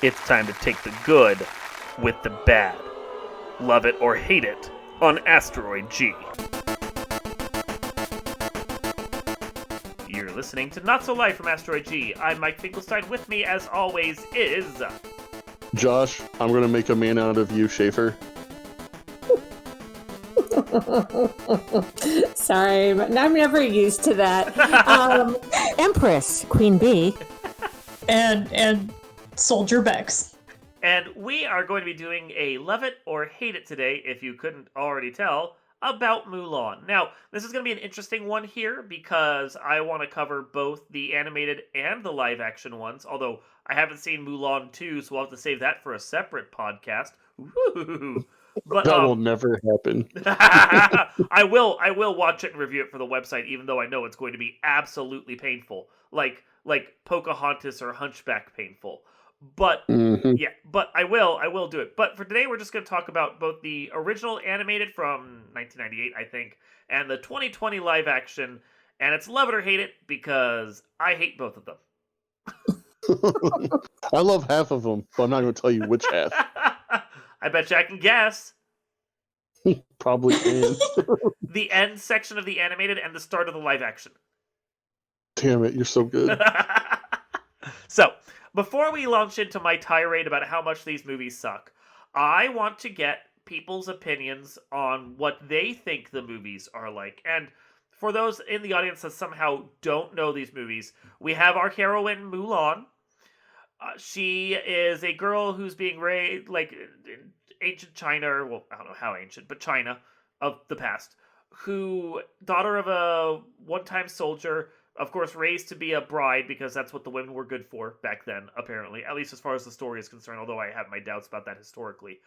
It's time to take the good with the bad. Love it or hate it on Asteroid G. You're listening to Not So Live from Asteroid G. I'm Mike Finkelstein. With me, as always, is... Josh, I'm going to make a man out of you, Schaefer. Sorry, but I'm never used to that. Empress, Queen Bee. And Soldier Bex. And we are going to be doing a Love It or Hate It today, if you couldn't already tell, about Mulan. Now, this is going to be an interesting one here because I want to cover both the animated and the live-action ones, although I haven't seen Mulan 2, so I'll have to save that for a separate podcast. Woo! But, that will never happen. I will watch it and review it for the website, even though I know it's going to be absolutely painful, like Pocahontas or Hunchback painful. But yeah, but I will do it. But for today, we're just going to talk about both the original animated from 1998, I think, and the 2020 live action. And it's love it or hate it because I hate both of them. I love half of them, but I'm not going to tell you which half. I bet you I can guess. Probably can. The end section of the animated and the start of the live action. Damn it, you're so good. So, before we launch into my tirade about how much these movies suck, I want to get people's opinions on what they think the movies are like. And for those in the audience that somehow don't know these movies, we have our heroine, Mulan. She is a girl who's being raised, like, in ancient China, well, I don't know how ancient, but China of the past, daughter of a one-time soldier, of course, raised to be a bride because that's what the women were good for back then, apparently, at least as far as the story is concerned, although I have my doubts about that historically.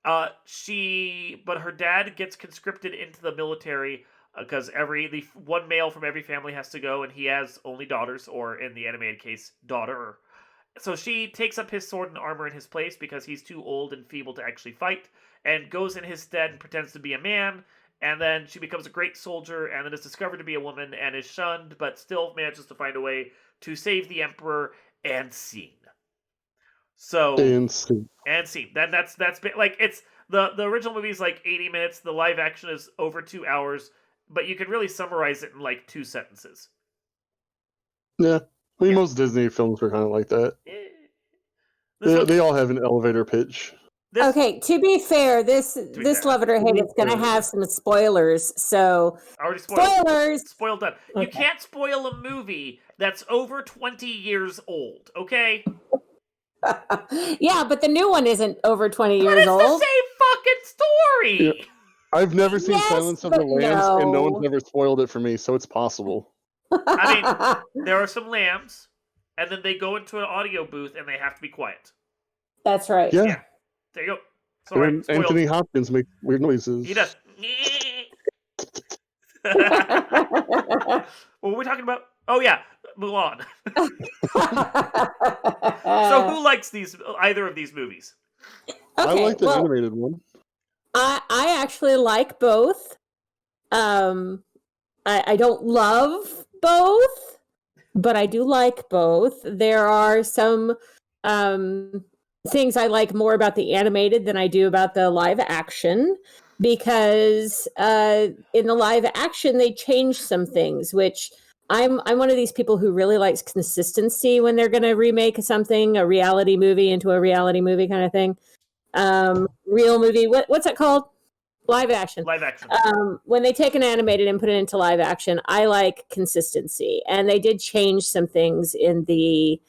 But her dad gets conscripted into the military because the one male from every family has to go, and he has only daughters, or in the animated case, daughter. So she takes up his sword and armor in his place because he's too old and feeble to actually fight, and goes in his stead and pretends to be a man. And then she becomes a great soldier, and then is discovered to be a woman, and is shunned, but still manages to find a way to save the emperor, and scene. So and scene. Then that's like, it's the original movie is like 80 minutes. The live action is over 2 hours, but you can really summarize it in like 2 sentences. Yeah, I mean, most Disney films are kind of like that. They all have an elevator pitch. Okay, to be fair, this Love It or Hate It's going to have some spoilers, so... Already spoiled. Spoilers! Spoiled done. Okay. You can't spoil a movie that's over 20 years old, okay? Yeah, but the new one isn't over 20 years old. But it's the same fucking story! Yeah. I've never seen Silence of the Lambs, and no one's ever spoiled it for me, so it's possible. I mean, there are some lambs, and then they go into an audio booth, and they have to be quiet. That's right. Yeah. There you go. Sorry, Anthony Hopkins makes weird noises. He does. What were we talking about? Oh yeah, Mulan. So who likes either of these movies? Okay, I like the animated one. I actually like both. I don't love both, but I do like both. There are some things I like more about the animated than I do about the live action, because in the live action they change some things, which I'm one of these people who really likes consistency when they're going to remake something, a reality movie into a reality movie kind of thing. Real movie, what's it called? Live action. Live action. When they take an animated and put it into live action, I like consistency, and they did change some things in the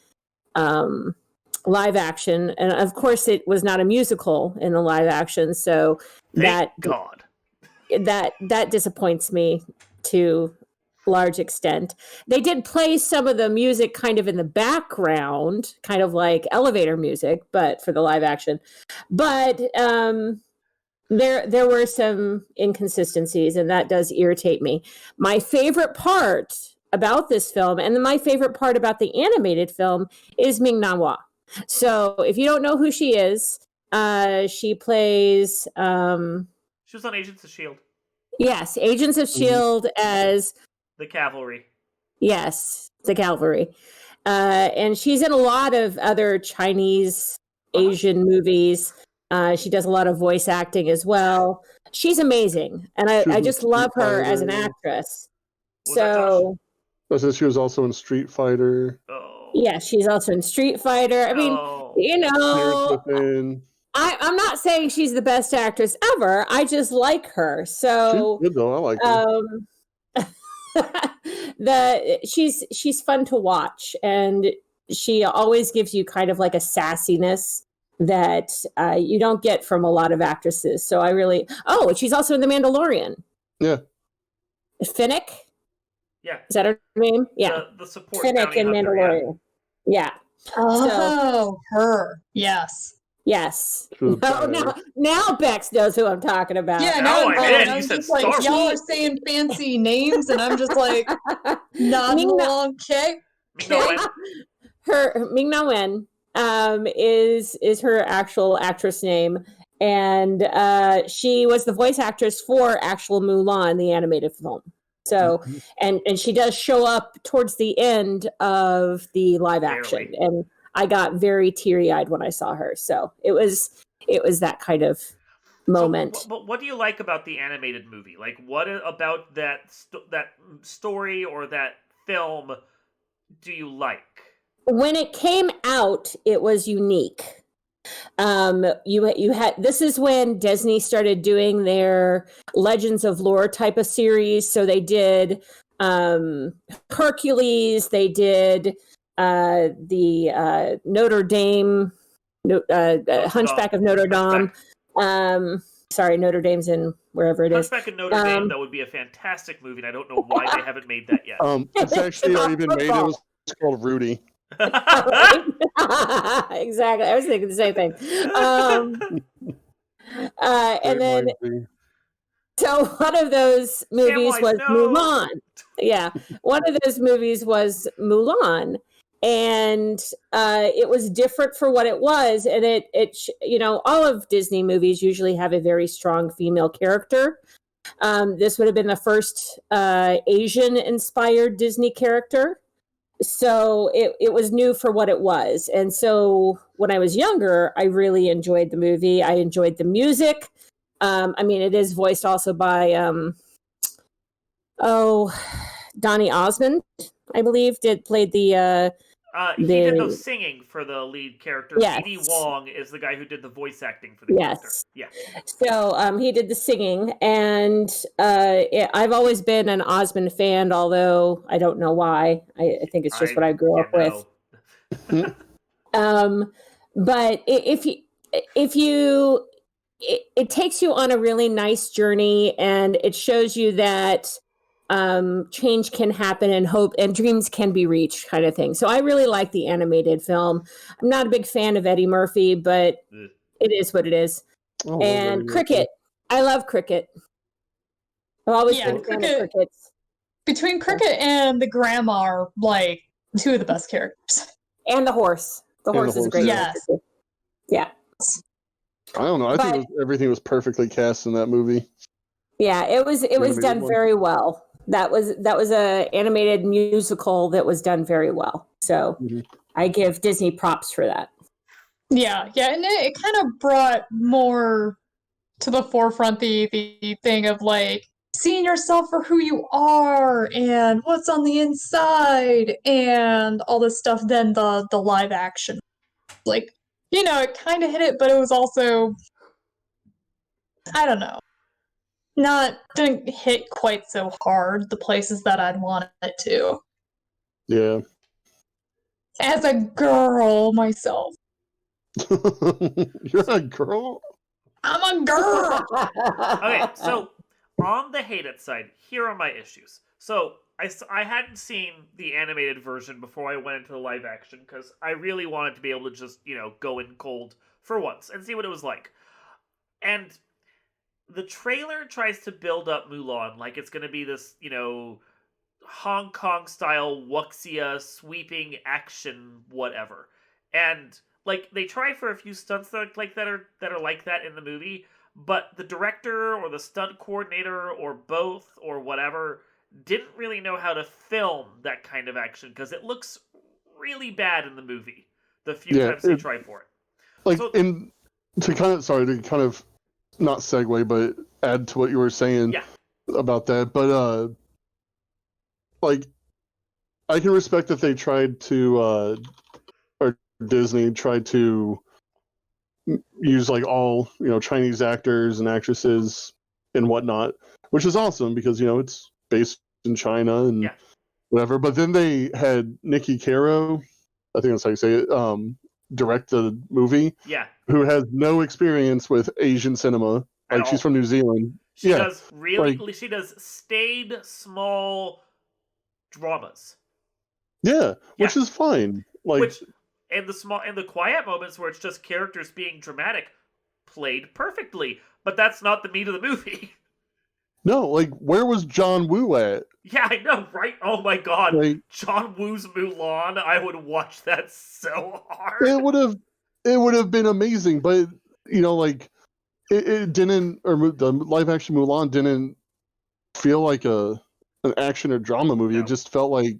live action, and of course it was not a musical in the live action, so Thank God. that disappoints me to a large extent. They did play some of the music kind of in the background, kind of like elevator music, but for the live action. But there were some inconsistencies, and that does irritate me. My favorite part about this film, and my favorite part about the animated film, is Ming-Na Wen. So if you don't know who she is, she plays... she was on Agents of S.H.I.E.L.D. Yes, Agents of S.H.I.E.L.D. as... The cavalry. Yes, the cavalry. And she's in a lot of other Chinese, Asian movies. She does a lot of voice acting as well. She's amazing, and She was I in just Street love her as an Fighter. actress. Was that Josh? So I said she was also in Street Fighter. Oh. yeah, she's also in Street Fighter. I mean, Oh. you Spirits know, Within. I'm not saying she's the best actress ever. I just like her. So She's good though. I like her. she's fun to watch, and she always gives you kind of like a sassiness that you don't get from a lot of actresses. So I really she's also in The Mandalorian. Yeah. Finnick, Yeah. is that her name? Yeah, The support Finnick bounty in hunter, Mandalorian. Yeah. Oh, her. Yes. Yes. She was No, badass. now Bex knows who I'm talking about. Yeah, Now now I'm I'm in. I'm You said just like, Star y'all Wars. are saying fancy names, and I'm just like, nodding Ming-Na- along. Okay. No, her Ming-Na Wen is her actual actress name, and she was the voice actress for actual Mulan, the animated film. So, and she does show up towards the end of the live action, Barely. and I got very teary-eyed when I saw her. So it was that kind of moment. So, but what do you like about the animated movie? Like, what about that story or that film do you like? When it came out, it was unique. You had this is when Disney started doing their Legends of Lore type of series. So they did Hercules, they did the Notre Dame, Hunchback of Notre Dame. Sorry, Notre Dame's in wherever it is. Hunchback of Notre Dame, that would be a fantastic movie, and I don't know why they haven't made that yet. It's actually already been made. It was called Rudy. Exactly. I was thinking the same thing. And then, so one of those movies was Mulan. Yeah, one of those movies was Mulan, and it was different for what it was. And it all of Disney movies usually have a very strong female character. This would have been the first Asian-inspired Disney character. So it was new for what it was. And so when I was younger, I really enjoyed the movie. I enjoyed the music. I mean, it is voiced also by, Donny Osmond, I believe, played the... he did the singing for the lead character. Yes. E.D. Wong is the guy who did the voice acting for the character. Yeah. So he did the singing, and I've always been an Osmond fan, although I don't know why. I think it's just what I grew up with. But it takes you on a really nice journey, and it shows you that change can happen, and hope and dreams can be reached, kind of thing. So I really like the animated film. I'm not a big fan of Eddie Murphy, but it is what it is. And Cricket. I love Cricket. I've always been a fan of Crickets. Between Cricket and the grandma are like two of the best characters. And the horse. The horse is great. Yes. Yeah. I don't know. I think everything was perfectly cast in that movie. Yeah, it was done very well. That was a animated musical that was done very well. So I give Disney props for that. Yeah, and it kind of brought more to the forefront the thing of like seeing yourself for who you are and what's on the inside and all this stuff than the live action. Like, it kind of hit it, but it was also, I don't know, didn't hit quite so hard the places that I'd want it to. Yeah. As a girl myself. You're a girl? I'm a girl! Okay, so on the hated side, here are my issues. So I hadn't seen the animated version before I went into the live action because I really wanted to be able to just, go in cold for once and see what it was like. And the trailer tries to build up Mulan like it's going to be this, Hong Kong style wuxia sweeping action whatever. And like they try for a few stunts that are like that in the movie, but the director or the stunt coordinator or both or whatever didn't really know how to film that kind of action because it looks really bad in the movie. The few times they try for it. Like, So- to kind of not segue, but add to what you were saying about that. But like, I can respect that they tried to, or Disney tried to use like all Chinese actors and actresses and whatnot, which is awesome because it's based in China and whatever. But then they had Nikki Caro, I think that's how you say it, direct the movie. Yeah. Who has no experience with Asian cinema. Like, she's from New Zealand. She does she does staid, small dramas. Yeah, which is fine. Like, and the quiet moments where it's just characters being dramatic played perfectly. But that's not the meat of the movie. No, like, where was John Woo at? Yeah, I know, right? Oh my god. Like, John Woo's Mulan, I would watch that so hard. It would have been amazing, but like, it didn't, or the live action Mulan didn't feel like an action or drama movie. No. It just felt like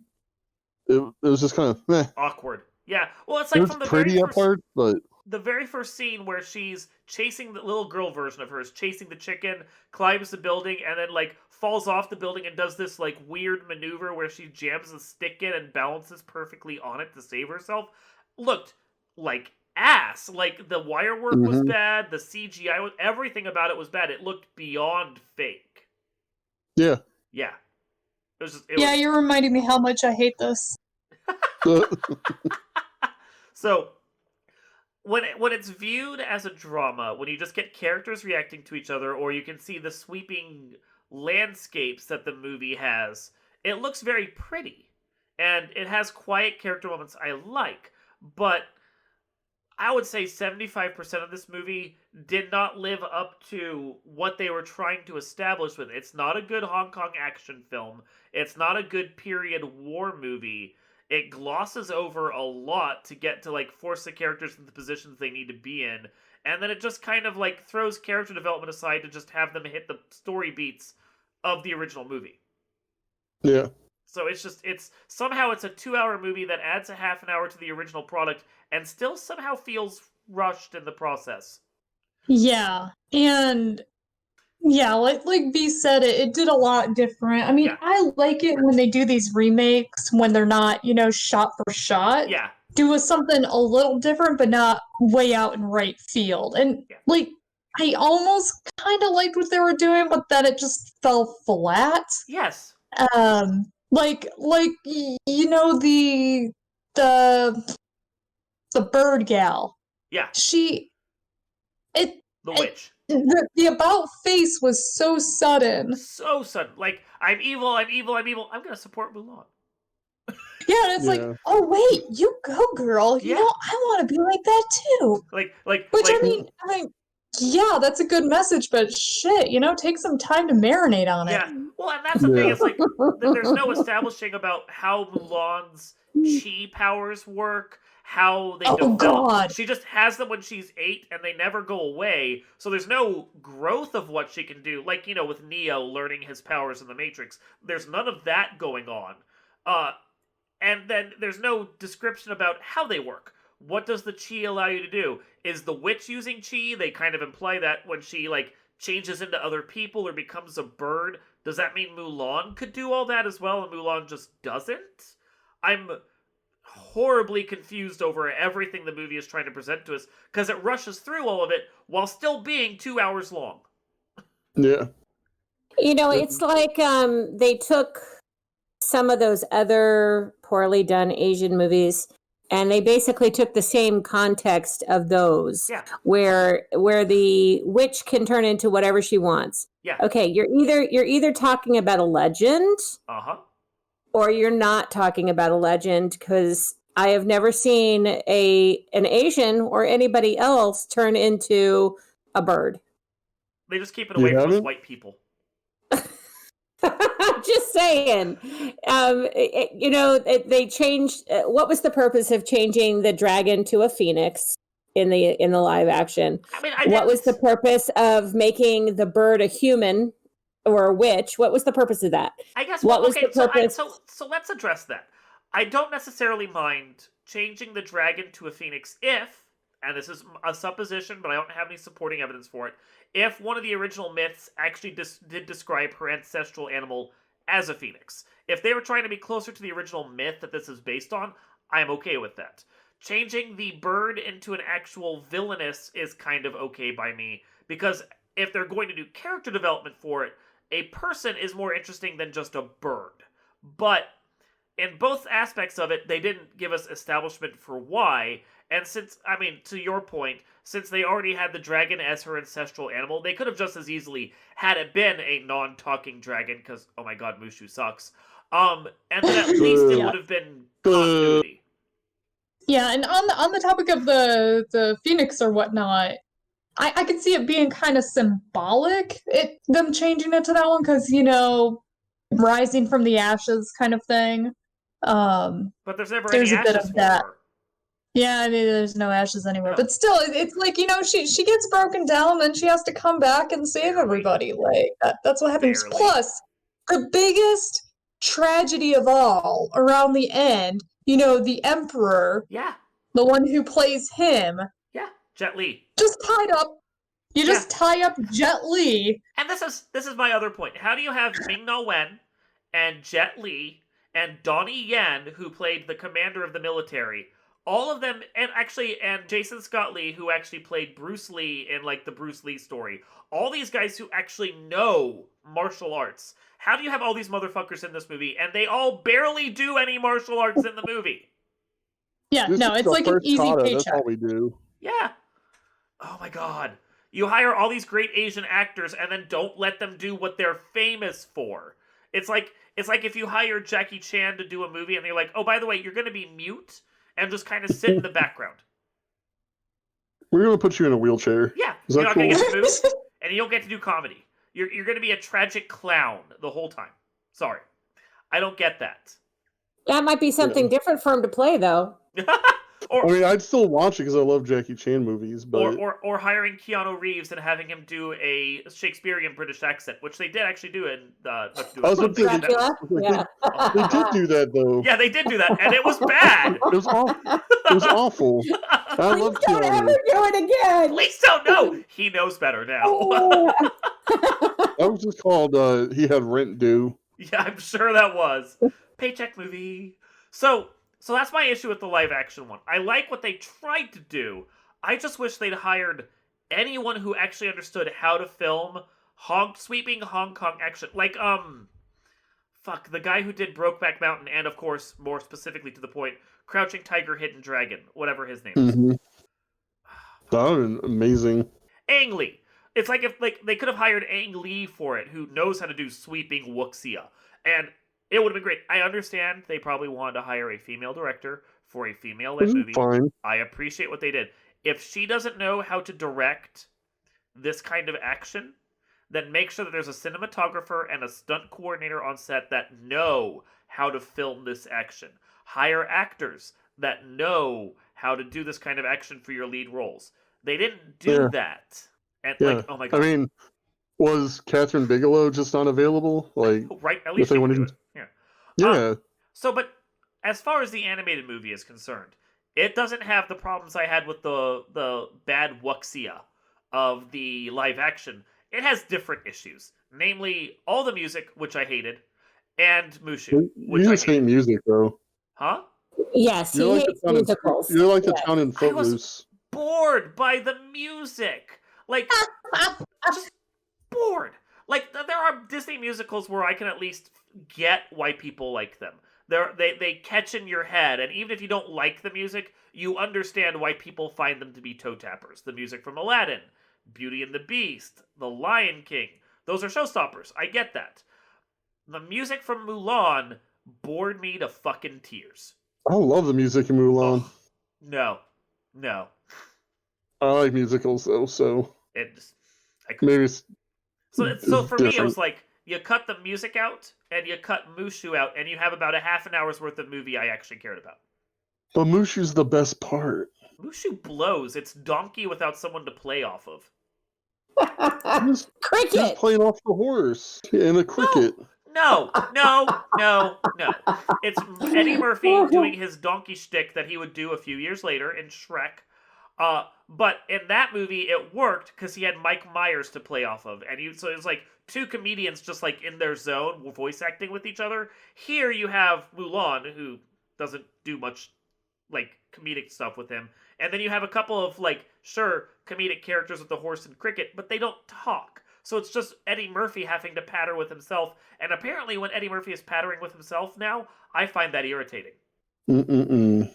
it was just kind of awkward. Yeah, well, it's like from the pretty very first, part, but the very first scene where she's chasing the little girl version of hers, chasing the chicken, climbs the building, and then like falls off the building and does this like weird maneuver where she jams a stick in and balances perfectly on it to save herself. Looked like ass. Like, the wire work was bad, the CGI, everything about it was bad. It looked beyond fake. Yeah. Yeah. You're reminding me how much I hate this. So, when it's viewed as a drama, when you just get characters reacting to each other, or you can see the sweeping landscapes that the movie has, it looks very pretty. And it has quiet character moments I like, but I would say 75% of this movie did not live up to what they were trying to establish with it. It's not a good Hong Kong action film. It's not a good period war movie. It glosses over a lot to get to, like, force the characters in the positions they need to be in. And then it just kind of, like, throws character development aside to just have them hit the story beats of the original movie. Yeah. So somehow it's a 2-hour movie that adds a half an hour to the original product and still somehow feels rushed in the process. Yeah. And yeah, like B said, it did a lot different. I mean, I like it when they do these remakes when they're not, shot for shot. Yeah. Do something a little different, but not way out in right field. And like, I almost kind of liked what they were doing, but then it just fell flat. Yes. Like the bird gal. Yeah. The witch. The about face was so sudden. So sudden. Like, I'm evil. I'm going to support Mulan. Yeah, and it's like, oh wait, you go, girl. You know, I want to be like that too. I mean, yeah, that's a good message, but shit, take some time to marinate on it. Yeah, well, and that's the thing. It's like, there's no establishing about how Mulan's chi powers work, how they develop. God. She just has them when she's 8, and they never go away, so there's no growth of what she can do. Like, with Neo learning his powers in the Matrix. There's none of that going on. And then there's no description about how they work. What does the chi allow you to do? Is the witch using chi? They kind of imply that when she, like, changes into other people or becomes a bird. Does that mean Mulan could do all that as well and Mulan just doesn't? I'm horribly confused over everything the movie is trying to present to us because it rushes through all of it while still being 2 hours long. Yeah. It's like they took some of those other poorly done Asian movies and they basically took the same context of those where the witch can turn into whatever she wants. Yeah. Okay, you're either talking about a legend or you're not talking about a legend, because I have never seen an Asian or anybody else turn into a bird. They just keep it away from us white people. Just saying. They changed. What was the purpose of changing the dragon to a phoenix in the live action? I mean, what was the purpose of making the bird a human or a witch? What was the purpose of that? I guess. What was the purpose? So let's address that. I don't necessarily mind changing the dragon to a phoenix if, and this is a supposition, but I don't have any supporting evidence for it, if one of the original myths actually did describe her ancestral animal as a phoenix. If they were trying to be closer to the original myth that this is based on, I'm okay with that. Changing the bird into an actual villainess is kind of okay by me, because if they're going to do character development for it, a person is more interesting than just a bird. But in both aspects of it, they didn't give us establishment for why. And since, I mean, to your point, since they already had the dragon as her ancestral animal, they could have just as easily had it been a non-talking dragon, because, oh my god, Mushu sucks. And then at least it would have been continuity. Yeah, and on the topic of the phoenix or whatnot, I could see it being kind of symbolic, them changing it to that one, because, rising from the ashes kind of thing. But there's never any a bit ashes of for that. her. Yeah, I mean, there's no ashes anywhere. No. But still, it's like, she gets broken down, and then she has to come back and save everybody. Like, that's what happens. Barely. Plus, the biggest tragedy of all, around the end, the Emperor, Yeah, the one who plays him, Jet Li. just tied up. You just tie up Jet Li. And this is my other point. How do you have Ming-Na Wen and Jet Li and Donnie Yen, who played the commander of the military, all of them, and Jason Scott Lee, who actually played Bruce Lee in like the Bruce Lee story, all these guys who actually know martial arts. How do you have all these motherfuckers in this movie and they all barely do any martial arts in the movie? Yeah, no, it's like an easy paycheck. That's all we do. Yeah. Oh my god. You hire all these great Asian actors and then don't let them do what they're famous for. It's like if you hire Jackie Chan to do a movie and they're like, oh, by the way, you're going to be mute and just kind of sit in the background. We're going to put you in a wheelchair. Yeah. Is You're that not cool? going to get to move and you don't get to do comedy. You're going to be a tragic clown the whole time. Sorry. I don't get that. That might be something different for him to play, though. I'd still watch it because I love Jackie Chan movies, but or hiring Keanu Reeves and having him do a Shakespearean British accent, which they did actually do in Dracula. Yeah. They did do that though. Yeah, they did do that, and it was bad. It was awful. It was awful. I love Don't Keanu. ever do it again. Please don't know. He knows better now. That was just called. He had rent due. Yeah, I'm sure that was paycheck movie. So that's my issue with the live action one. I like what they tried to do. I just wish they'd hired anyone who actually understood how to film sweeping Hong Kong action. Like, the guy who did Brokeback Mountain and, of course, more specifically to the point, Crouching Tiger, Hidden Dragon, whatever his name is. Mm-hmm. That would have been amazing. Ang Lee. It's like if they could have hired Ang Lee for it, who knows how to do sweeping wuxia. And it would have been great. I understand they probably wanted to hire a female director for a female-led movie. Fine. I appreciate what they did. If she doesn't know how to direct this kind of action, then make sure that there's a cinematographer and a stunt coordinator on set that know how to film this action. Hire actors that know how to do this kind of action for your lead roles. They didn't do that. And oh my god. I mean, was Catherine Bigelow just not available? Like, right? At least they she wanted can do to... it. Yeah. But as far as the animated movie is concerned, it doesn't have the problems I had with the bad wuxia of the live action. It has different issues, namely all the music, which I hated, and Mushu, which You I just hate music, though. Huh? Yes, he hates musicals. You're like the town in I was Footloose. bored by the music. Like, just bored. Like, there are Disney musicals where I can at least get why people like them. They catch in your head, and even if you don't like the music, you understand why people find them to be toe tappers. The music from Aladdin, Beauty and the Beast, The Lion King. Those are showstoppers. I get that. The music from Mulan bored me to fucking tears. I love the music in Mulan. Oh, no. I like musicals, though, so... It just... Maybe it's So for me, it different. was like, you cut the music out, and you cut Mushu out, and you have about a half an hour's worth of movie I actually cared about. But Mushu's the best part. Mushu blows. It's Donkey without someone to play off of. He's Cricket. playing off the horse and a cricket. No. It's Eddie Murphy doing his donkey shtick that he would do a few years later in Shrek. But in that movie, it worked because he had Mike Myers to play off of, and so it was like two comedians just like in their zone, voice acting with each other. Here you have Mulan, who doesn't do much like comedic stuff with him, and then you have a couple of like comedic characters with the horse and cricket, but they don't talk. So it's just Eddie Murphy having to patter with himself, and apparently when Eddie Murphy is pattering with himself now, I find that irritating.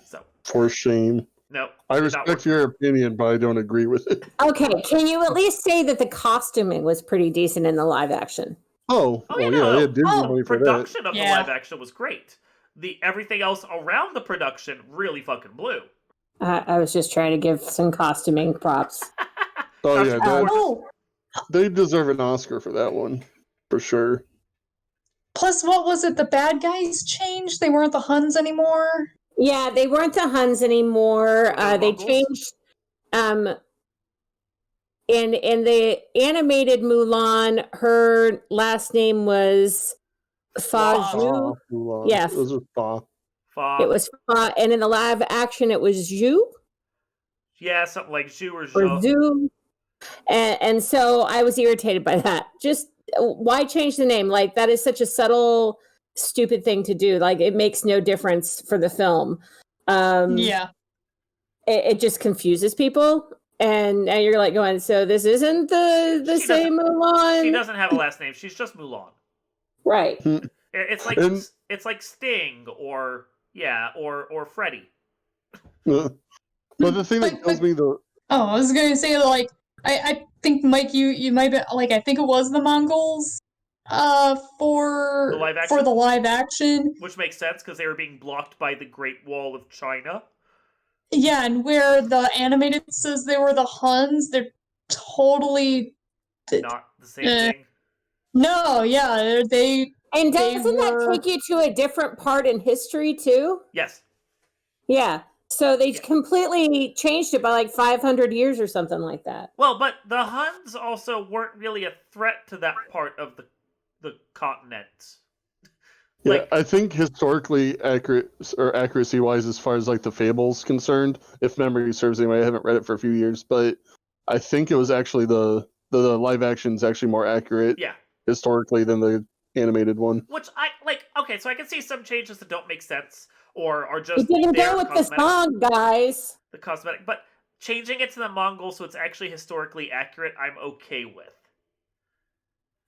So for shame. No, I respect your opinion, but I don't agree with it. Okay, can you at least say that the costuming was pretty decent in the live action? Oh yeah, they had Disney money for that. Production of the live action was great. Everything else around the production really fucking blew. I was just trying to give some costuming props. Oh yeah, they deserve an Oscar for that one, for sure. Plus, what was it? The bad guys changed? They weren't the Huns anymore? Yeah, they weren't the Huns anymore. They changed. In the animated Mulan, her last name was Fa Zhu. Yeah, it was Fa. It was Fa, and in the live action, it was Zhu. Yeah, something like Zhu or Zhu. And so I was irritated by that. Just why change the name? Like, that is such a subtle, stupid thing to do. Like, it makes no difference for the film. It just confuses people. And you're like going, so this isn't the same Mulan? She doesn't have a last name. She's just Mulan. Right. It's like Sting or Freddy. But the thing that tells me though. Oh, I was gonna say, like, I think, Mike, you might be like, I think it was the Mongols for the live action, which makes sense because they were being blocked by the Great Wall of China. Yeah, and where the animated says they were the Huns, they're totally not the same thing. No, yeah, they. And doesn't that take you to a different part in history too? Yes. Yeah. So they completely changed it by like 500 years or something like that. Well, but the Huns also weren't really a threat to that part of the continent. Yeah, I think historically accurate or accuracy-wise, as far as like the Fable's concerned, if memory serves anyway, I haven't read it for a few years, but I think it was actually the live action is actually more accurate, historically than the animated one. Which I like. Okay, so I can see some changes that don't make sense or are just. It didn't go with the song, guys. The cosmetic, but changing it to the Mongol so it's actually historically accurate, I'm okay with.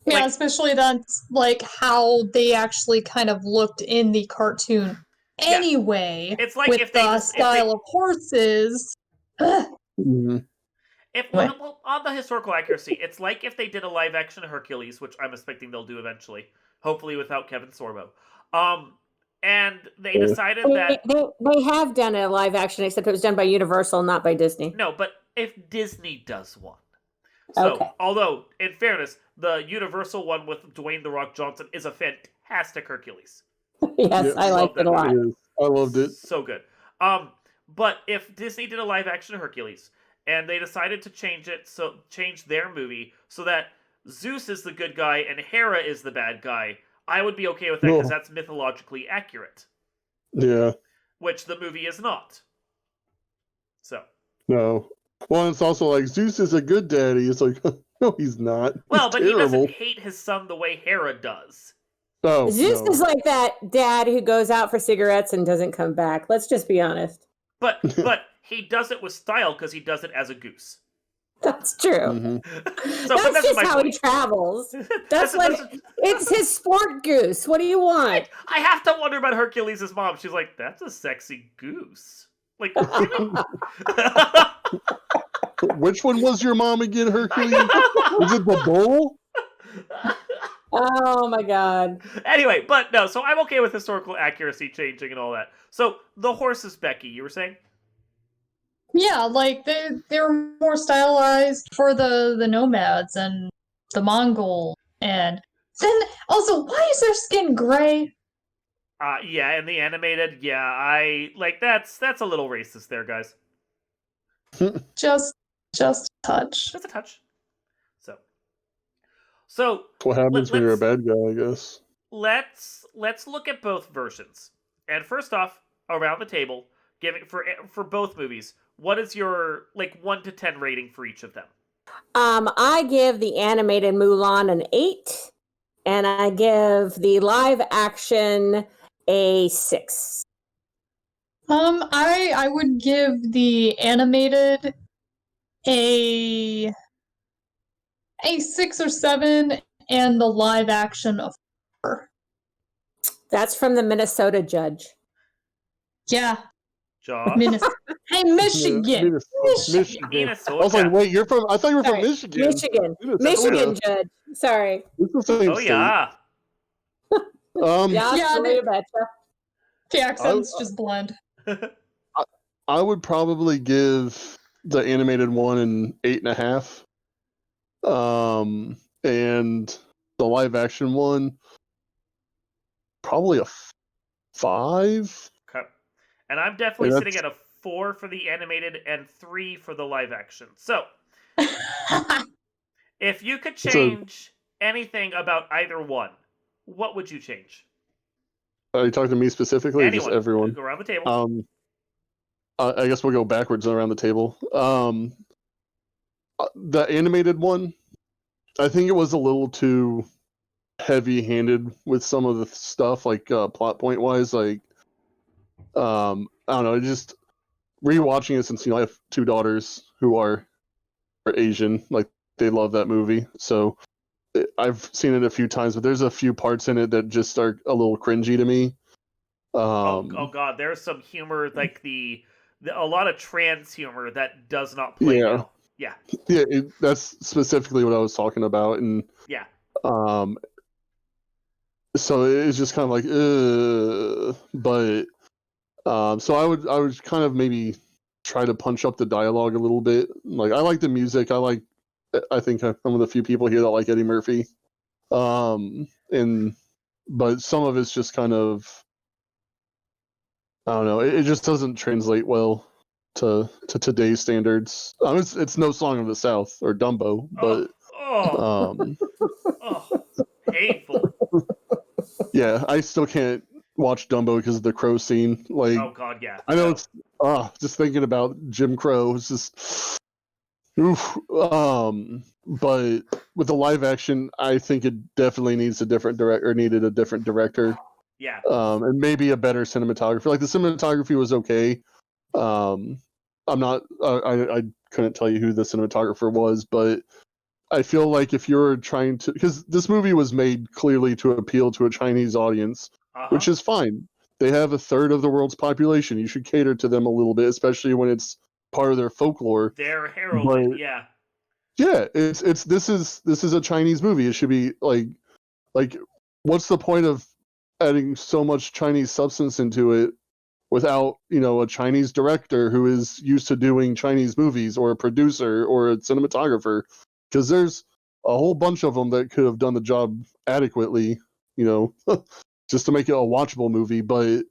Yeah, like, especially that's like how they actually kind of looked in the cartoon anyway. It's like with if the style of horses. Mm-hmm. Well, on the historical accuracy, it's like if they did a live action Hercules, which I'm expecting they'll do eventually, hopefully without Kevin Sorbo. And they decided that they have done a live action, except it was done by Universal, not by Disney. No, but if Disney does one. So, although, in fairness, the Universal one with Dwayne "The Rock" Johnson is a fantastic Hercules. Yes, I liked it a lot. I loved it. So good. But if Disney did a live action Hercules and they decided to change their movie so that Zeus is the good guy and Hera is the bad guy, I would be okay with that because that's mythologically accurate. Yeah. Which the movie is not. So. No. Well, it's also like Zeus is a good daddy. It's like, no, he's not. Well, but terrible. He doesn't hate his son the way Hera does. Oh, Zeus is like that dad who goes out for cigarettes and doesn't come back. Let's just be honest. But he does it with style because he does it as a goose. That's true. Mm-hmm. That's just how he travels. It's his sport goose. What do you want? I have to wonder about Hercules' mom. She's like, that's a sexy goose. Like, which one was your mom again, Hercules? Was it the bull? Oh my god. Anyway, but no, so I'm okay with historical accuracy changing and all that. So the horses, Becky, you were saying? Yeah, like they're more stylized for the nomads and the Mongol, and then also, why is their skin gray? Yeah, in the animated, I like that's a little racist there, guys. Just a touch. Just a touch. So what happens when you're a bad guy, I guess. let's look at both versions. And first off, around the table, give it for both movies. What is your 1 to 10 rating for each of them? I give the animated Mulan an 8, and I give the live action a 6. I would give the animated a 6 or 7, and the live action a 4. That's from the Minnesota judge. Yeah. Josh? Hey, Michigan. Minnesota. I was like, wait, you're from? I thought you were from Michigan. Michigan judge. Sorry. It's the same Oh state. yeah. Yeah, you betcha. The accents just blend. I would probably give the animated one an 8.5. And the live action one probably a 5. Okay. And I'm definitely sitting at a 4 for the animated and 3 for the live action. So, if you could change anything about either one, what would you change? Are you talking to me specifically, Anyone. or just everyone? Go around the table. I guess we'll go backwards around the table. The animated one, I think it was a little too heavy-handed with some of the stuff, like plot point wise. Like, I don't know. Just rewatching it since I have 2 daughters who are Asian. Like, they love that movie, so I've seen it a few times. But there's a few parts in it that just are a little cringy to me. Oh god, there's some humor like a lot of trans humor that does not play well. Yeah. Yeah, that's specifically what I was talking about, and yeah. So it's just kind of like, but so I would kind of maybe try to punch up the dialogue a little bit. Like, I like the music. I think I'm one of the few people here that like Eddie Murphy. But some of it's just kind of, I don't know. It just doesn't translate well to today's standards. It's no Song of the South or Dumbo, but painful. Yeah, I still can't watch Dumbo because of the crow scene. Like, oh god, yeah. I know it's just thinking about Jim Crow. It's just oof. But with the live action, I think it definitely needs needed a different director. Yeah. And maybe a better cinematographer. Like, the cinematography was okay. I'm not. I couldn't tell you who the cinematographer was, but I feel like if you're trying to, because this movie was made clearly to appeal to a Chinese audience, which is fine. They have a third of the world's population. You should cater to them a little bit, especially when it's part of their folklore. They're heralded, yeah. Yeah, this is a Chinese movie. It should be like what's the point of adding so much Chinese substance into it without, a Chinese director who is used to doing Chinese movies, or a producer or a cinematographer? Because there's a whole bunch of them that could have done the job adequately, just to make it a watchable movie. But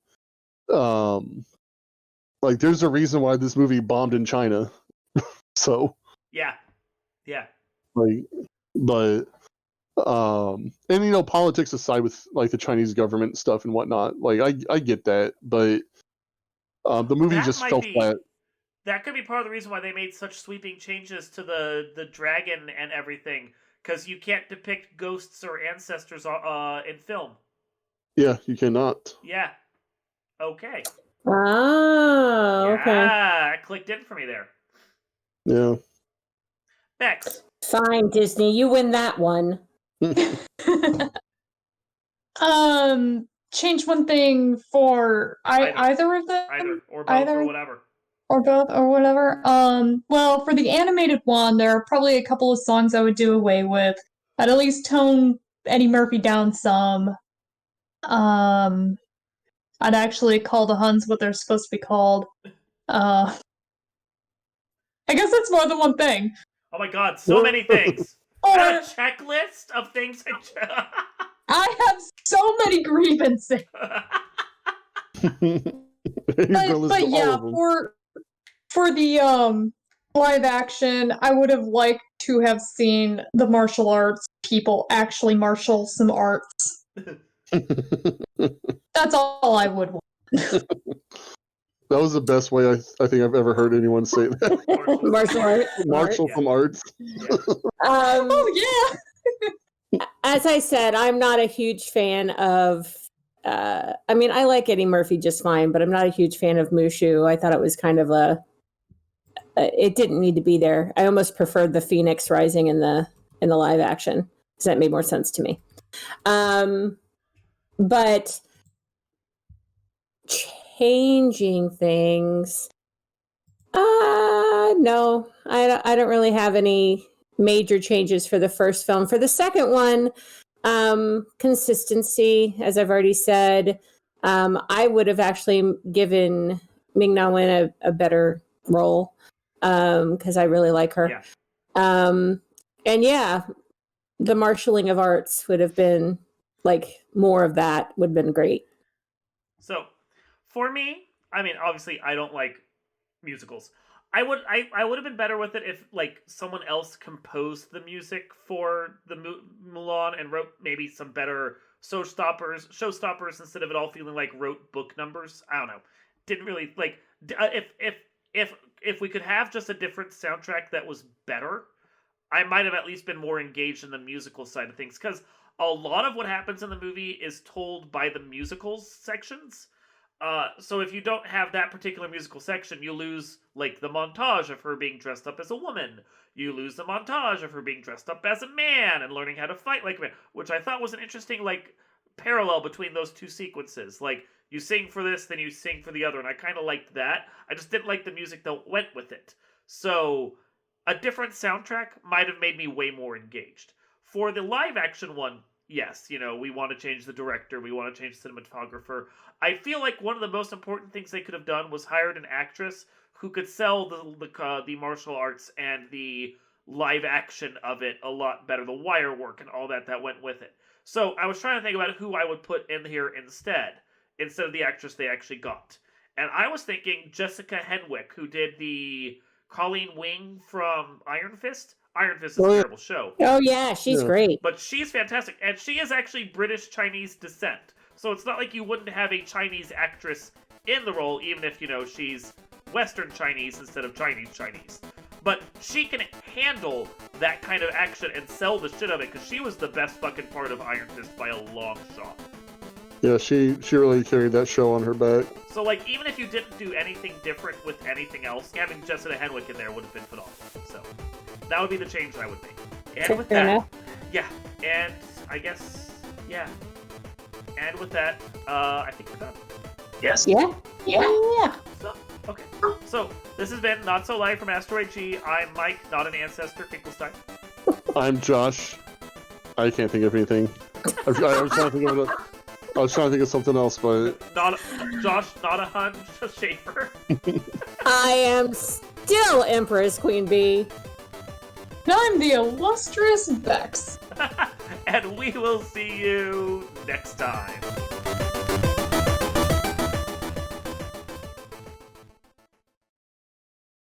there's a reason why this movie bombed in China. So yeah. But and politics aside, with like the Chinese government stuff and whatnot, like I get that, but the movie just fell flat. That could be part of the reason why they made such sweeping changes to the dragon and everything, because you can't depict ghosts or ancestors in film. Yeah, you cannot. Yeah. Okay. Oh, okay. Yeah, it clicked in for me there. Yeah. Bex. Fine, Disney, you win that one. Change one thing for either of them? Either, or both, or whatever. Or both, or whatever. Well, for the animated one, there are probably a couple of songs I would do away with. I'd at least tone Eddie Murphy down some. I'd actually call the Huns what they're supposed to be called. I guess that's more than one thing. Oh my god, so many things. Or a checklist of things I have so many grievances. but yeah, for the live action, I would have liked to have seen the martial arts people actually martial some arts. That's all I would want. That was the best way I think I've ever heard anyone say that. Martial arts. Martial from arts. Yeah. Oh yeah. As I said, I'm not a huge fan of. I mean, I like Eddie Murphy just fine, but I'm not a huge fan of Mushu. I thought it was kind of it didn't need to be there. I almost preferred the Phoenix Rising in the live action because that made more sense to me. But changing things, no, I don't really have any major changes for the first film. For the second one, consistency, as I've already said. I would have actually given Ming-Na Wen a better role because I really like her. Yeah. And yeah, the marshalling of arts would have been like more of that would have been great. So, for me, I mean, obviously, I don't like musicals. I would have been better with it if like someone else composed the music for the Mulan and wrote maybe some better showstoppers instead of it all feeling like rote book numbers. I don't know. Didn't really like if we could have just a different soundtrack that was better, I might have at least been more engaged in the musical side of things because a lot of what happens in the movie is told by the musicals sections. So if you don't have that particular musical section, you lose like the montage of her being dressed up as a woman. You lose the montage of her being dressed up as a man and learning how to fight like a man, which I thought was an interesting like parallel between those two sequences. Like you sing for this, then you sing for the other, and I kind of liked that. I just didn't like the music that went with it. So a different soundtrack might have made me way more engaged. For the live action one, yes, we want to change the director, we want to change the cinematographer. I feel like one of the most important things they could have done was hired an actress who could sell the martial arts and the live action of it a lot better, the wire work and all that went with it. So I was trying to think about who I would put in here instead of the actress they actually got. And I was thinking Jessica Henwick, who did the Colleen Wing from Iron Fist. Iron Fist is a terrible show. Oh yeah, she's great. But she's fantastic. And she is actually British-Chinese descent. So it's not like you wouldn't have a Chinese actress in the role, even if, she's Western Chinese instead of Chinese. But she can handle that kind of action and sell the shit of it, because she was the best fucking part of Iron Fist by a long shot. Yeah, she really carried that show on her back. So, like, even if you didn't do anything different with anything else, having Jessica Henwick in there would have been phenomenal. So, that would be the change I would make. And with that, yeah, and I guess, yeah. And with that, I think we're done. Yes. Yeah. So, okay. So, this has been Not So Live from Asteroid G. I'm Mike, not an ancestor, Finkelstein. I'm Josh. I can't think of anything. I was trying to think of something else, but Josh, not a Hun, Schaefer. I am still Empress Queen Bee. I'm the illustrious Bex. And we will see you next time.